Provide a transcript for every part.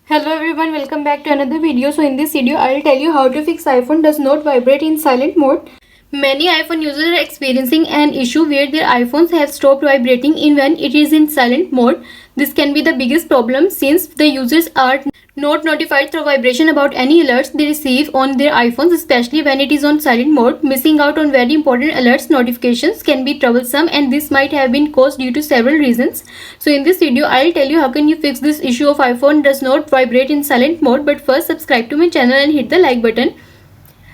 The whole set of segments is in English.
Hello everyone, welcome back to another video. So in this video I'll tell you how to fix iPhone does not vibrate in silent mode. Many iPhone users are experiencing an issue where their iPhones have stopped vibrating even when it is in silent mode. This can be the biggest problem since the users are not notified through vibration about any alerts they receive on their iPhones, especially when it is on silent mode. Missing out on very important alerts notifications can be troublesome, and this might have been caused due to several reasons. So in this video I'll tell you how can you fix this issue of iPhone does not vibrate in silent mode. But first, subscribe to my channel and hit the like button.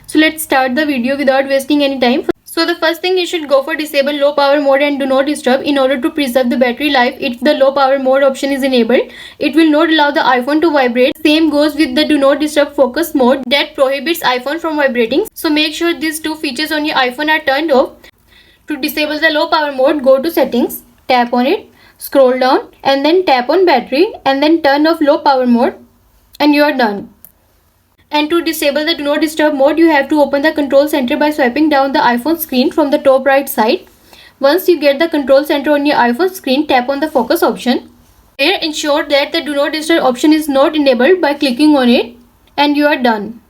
So let's start the video without wasting any time. So the first thing, you should go for disable low power mode and do not disturb in order to preserve the battery life. If the low power mode option is enabled, it will not allow the iPhone to vibrate. Same goes with the do not disturb focus mode that prohibits iPhone from vibrating. So make sure these two features on your iPhone are turned off. To disable the low power mode, go to settings, tap on it, scroll down and then tap on battery and then turn off low power mode and you are done. And to disable the do not disturb mode, you have to open the control center by swiping down the iPhone screen from the top right side. Once you get the control center on your iPhone screen, tap on the focus option. Here, ensure that the do not disturb option is not enabled by clicking on it and you are done.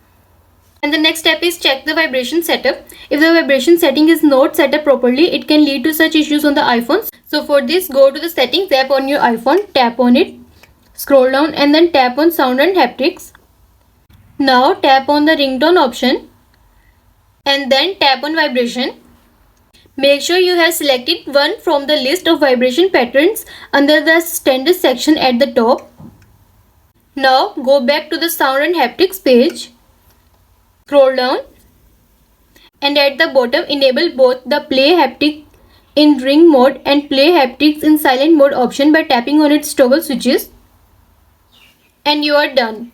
And the next step is check the vibration setup. If the vibration setting is not set up properly, it can lead to such issues on the iPhones. So for this, go to the settings app on your iPhone, tap on it, scroll down and then tap on sound and haptics. Now tap on the ringtone option and then tap on vibration. Make sure you have selected one from the list of vibration patterns under the standard section at the top. Now go back to the sound and haptics page. Scroll down and at the bottom enable both the play haptic in ring mode and play haptics in silent mode option by tapping on its toggle switches and you are done.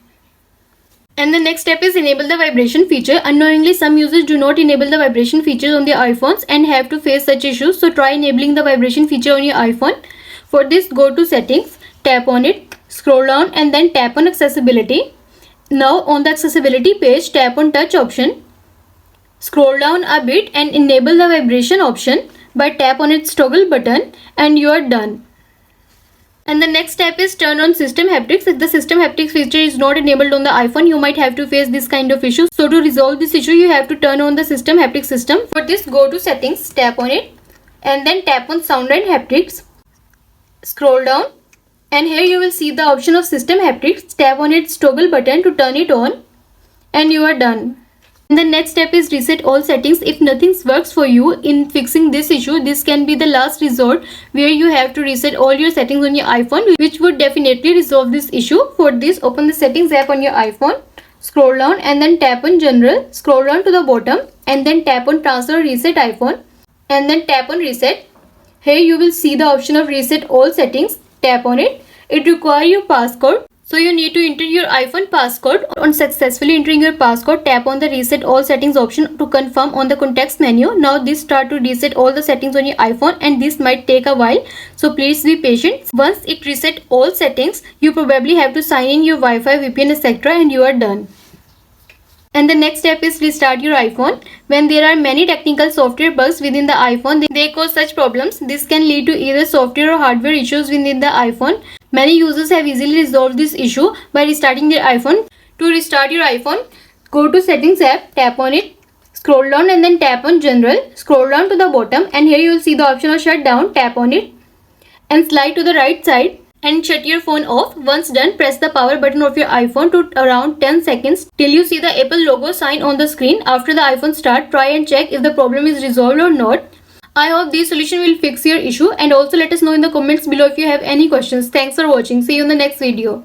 And the next step is enable the vibration feature. Unknowingly, some users do not enable the vibration features on their iPhones and have to face such issues. So try enabling the vibration feature on your iPhone. For this, go to settings, tap on it, scroll down and then tap on accessibility. Now on the accessibility page, tap on touch option. Scroll down a bit and enable the vibration option by tap on its toggle button and you are done. And the next step is turn on system haptics. If the system haptics feature is not enabled on the iPhone, you might have to face this kind of issue. So to resolve this issue, you have to turn on the system haptics system. For this, go to settings, tap on it and then tap on sound and haptics. Scroll down and here you will see the option of system haptics. Tap on its toggle button to turn it on and you are done. And the next step is reset all settings. If nothing works for you in fixing this issue, this can be the last resort where you have to reset all your settings on your iPhone, which would definitely resolve this issue. For this, open the settings app on your iPhone, scroll down and then tap on general, scroll down to the bottom and then tap on transfer reset iPhone and then tap on reset. Here you will see the option of reset all settings. Tap on it. It requires your passcode. So you need to enter your iPhone passcode. On successfully entering your passcode, tap on the reset all settings option to confirm on the context menu. Now this start to reset all the settings on your iPhone and this might take a while. So please be patient. Once it reset all settings, you probably have to sign in your Wi-Fi, VPN, etc. and you are done. And the next step is restart your iPhone. When there are many technical software bugs within the iPhone, they cause such problems. This can lead to either software or hardware issues within the iPhone. Many users have easily resolved this issue by restarting their iPhone. To restart your iPhone, go to settings app, tap on it, scroll down and then tap on general, scroll down to the bottom and here you will see the option of shutdown. Tap on it and slide to the right side and shut your phone off. Once done, press the power button of your iPhone to around 10 seconds till you see the Apple logo sign on the screen. After the iPhone start, try and check if the problem is resolved or not. I hope this solution will fix your issue and also let us know in the comments below if you have any questions. Thanks for watching. See you in the next video.